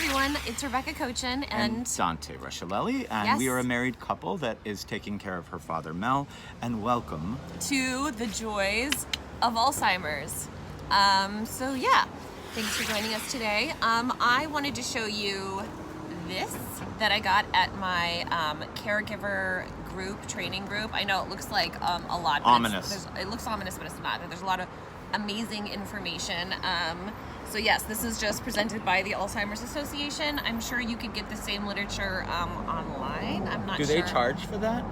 everyone, it's Rebekah Kochan and Dante Rusciolelli, and Yes. we are a married couple that is taking care of her father, Mel, and welcome. to the joys of Alzheimer's. So yeah, thanks for joining us today. I wanted to show you this that I got at my caregiver group, training group. I know it looks like a lot. But Ominous. It looks ominous, but it's not. There's a lot of amazing information. So yes, this is just presented by the Alzheimer's Association. I'm sure you could get the same literature online. I'm not Do sure. they charge for that?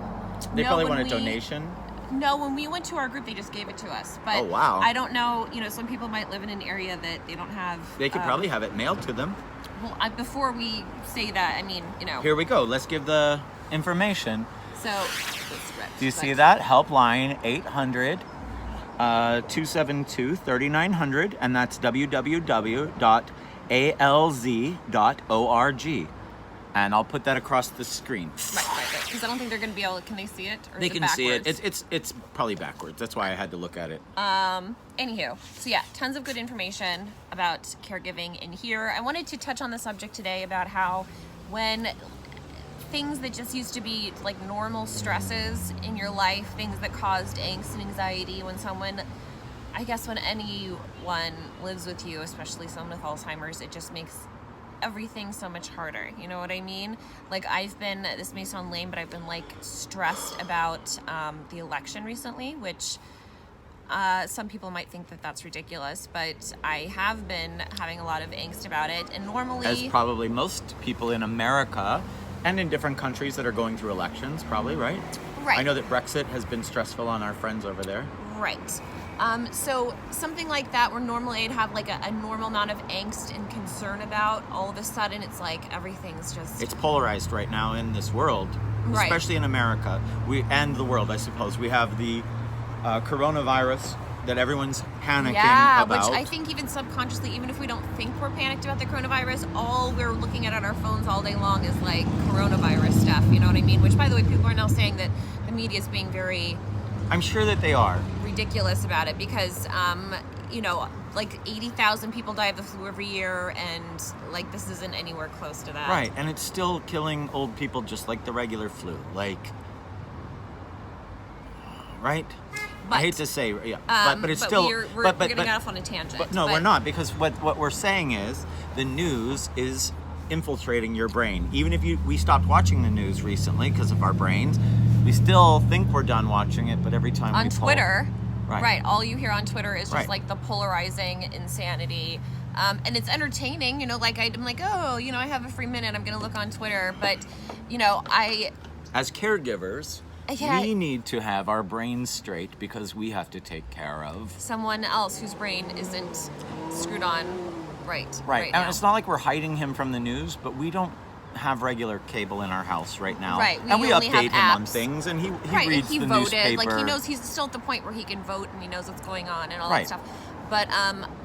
They No, probably when want a we- donation. No, when we went to our group, they just gave it to us. But Oh, wow. I don't know. You know, some people might live in an area that they don't have. They could probably have it mailed to them. Well, before we say that, I mean, you know. Here we go. Let's give the information. So, let's rip. Do you see that? Helpline 800 272 3900, and that's www.alz.org. And I'll put that across the screen. Right. Because I don't think they're going to be able. Can they see it? Or They is can it see it. backwards? It's probably backwards. That's why I had to look at it. Anywho, so yeah, tons of good information about caregiving in here. I wanted to touch on the subject today about how when things that just used to be like normal stresses in your life, things that caused angst and anxiety, when anyone lives with you, especially someone with Alzheimer's, it just makes everything so much harder. You know what I mean? Like this may sound lame, but I've been like stressed about the election recently, which some people might think that that's ridiculous, but I have been having a lot of angst about it. And normally, As probably most people in America and in different countries that are going through elections, probably, right? Right. I know that Brexit has been stressful on our friends over there. right. So something like that, where normally I'd have like a normal amount of angst and concern about, all of a sudden it's like everything's just... It's polarized right now in this world, Right. especially in America and the world, I suppose. We have the coronavirus that everyone's panicking about. Which I think even subconsciously, even if we don't think we're panicked about the coronavirus, all we're looking at on our phones all day long is like coronavirus stuff, you know what I mean? Which, by the way, people are now saying that the media is being very I'm sure that they are. ridiculous about it because, like 80,000 people die of the flu every year, and like this isn't anywhere close to that. Right, and it's still killing old people just like the regular flu. Right? I hate to say, but it's still... We're getting off on a tangent. But no, we're not, because what we're saying is the news is infiltrating your brain. Even if we stopped watching the news recently because of our brains, we still think we're done watching it, but every time on we Twitter, Right. all you hear on Twitter is just Right. like the polarizing insanity. And it's entertaining, I'm like, oh, I have a free minute, I'm gonna look on Twitter. But, As caregivers, Yeah. we need to have our brains straight because we have to take care of... someone else whose brain isn't screwed on right Right, now. and it's not like we're hiding him from the news, but we don't have regular cable in our house right now. Right, and we only update have him on apps. things, and he Right, reads and he the voted. newspaper. Like he knows he's still at the point where he can vote and he knows what's going on and all Right. that stuff. But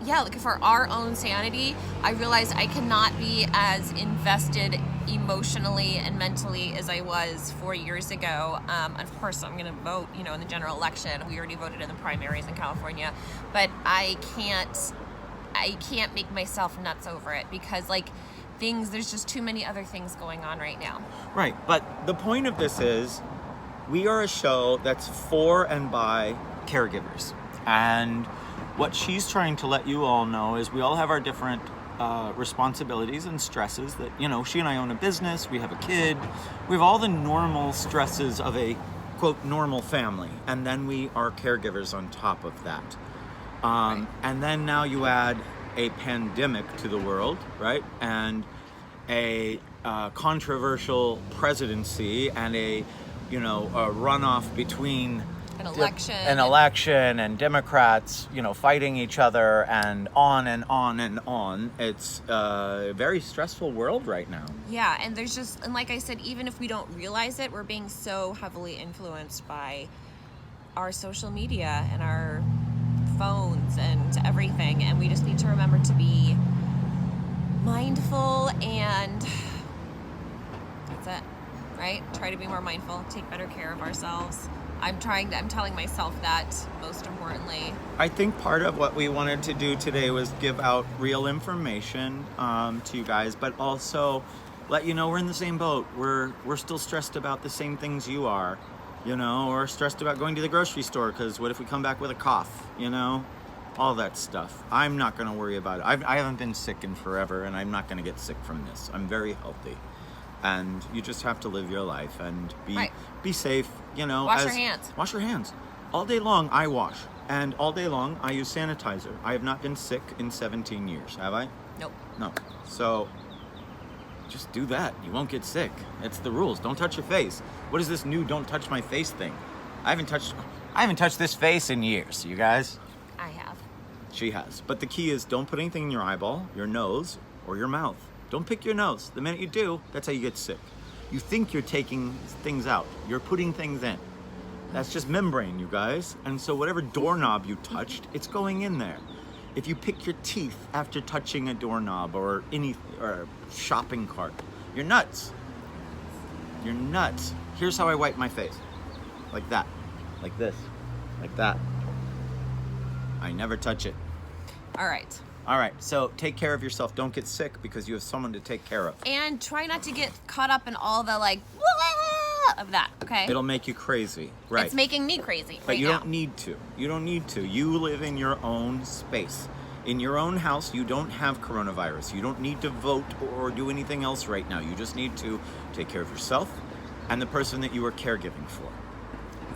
like for our own sanity, I realized I cannot be as invested emotionally and mentally as I was 4 years ago. Of course, I'm going to vote, in the general election. We already voted in the primaries in California, but I can't make myself nuts over it because there's just too many other things going on right now. Right, but the point of this is we are a show that's for and by caregivers. And what she's trying to let you all know is we all have our different responsibilities and stresses that, she and I own a business, we have a kid, we have all the normal stresses of a, quote, normal family. And then we are caregivers on top of that. Right. And then now you add a pandemic to the world, right? And a controversial presidency and a runoff between An election. an election and Democrats, fighting each other and on and on and on. It's a very stressful world right now. Yeah, and and like I said, even if we don't realize it, we're being so heavily influenced by our social media and our phones and everything, and we just need to remember to be mindful, and that's it, right? Try to be more mindful, take better care of ourselves, I'm telling myself that most importantly. I think part of what we wanted to do today was give out real information to you guys, but also let you know we're in the same boat. We're still stressed about the same things you are, you know, or stressed about going to the grocery store because what if we come back with a cough, you know, all that stuff. I'm not going to worry about it. I haven't been sick in forever, and I'm not going to get sick from this. I'm very healthy. And you just have to live your life and be safe, you know. Wash your hands. Wash your hands. All day long, I wash. And all day long, I use sanitizer. I have not been sick in 17 years, have I? Nope. No. So, just do that. You won't get sick. It's the rules. Don't touch your face. What is this new don't touch my face thing? I haven't touched this face in years, you guys. I have. She has. But the key is don't put anything in your eyeball, your nose, or your mouth. Don't pick your nose. The minute you do, that's how you get sick. You think you're taking things out. You're putting things in. That's just membrane, you guys. And so whatever doorknob you touched, it's going in there. If you pick your teeth after touching a doorknob or a shopping cart, you're nuts. You're nuts. Here's how I wipe my face. Like that. Like this. Like that. I never touch it. All right. All right, so take care of yourself. Don't get sick because you have someone to take care of. And try not to get caught up in all the like of that, okay? It'll make you crazy, right? It's making me crazy But you now. don't need to. You don't need to. You live in your own space. In your own house, you don't have coronavirus. You don't need to vote or do anything else right now. You just need to take care of yourself and the person that you are caregiving for.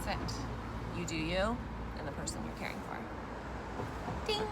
That's it. You do you and the person you're caring for. Ding!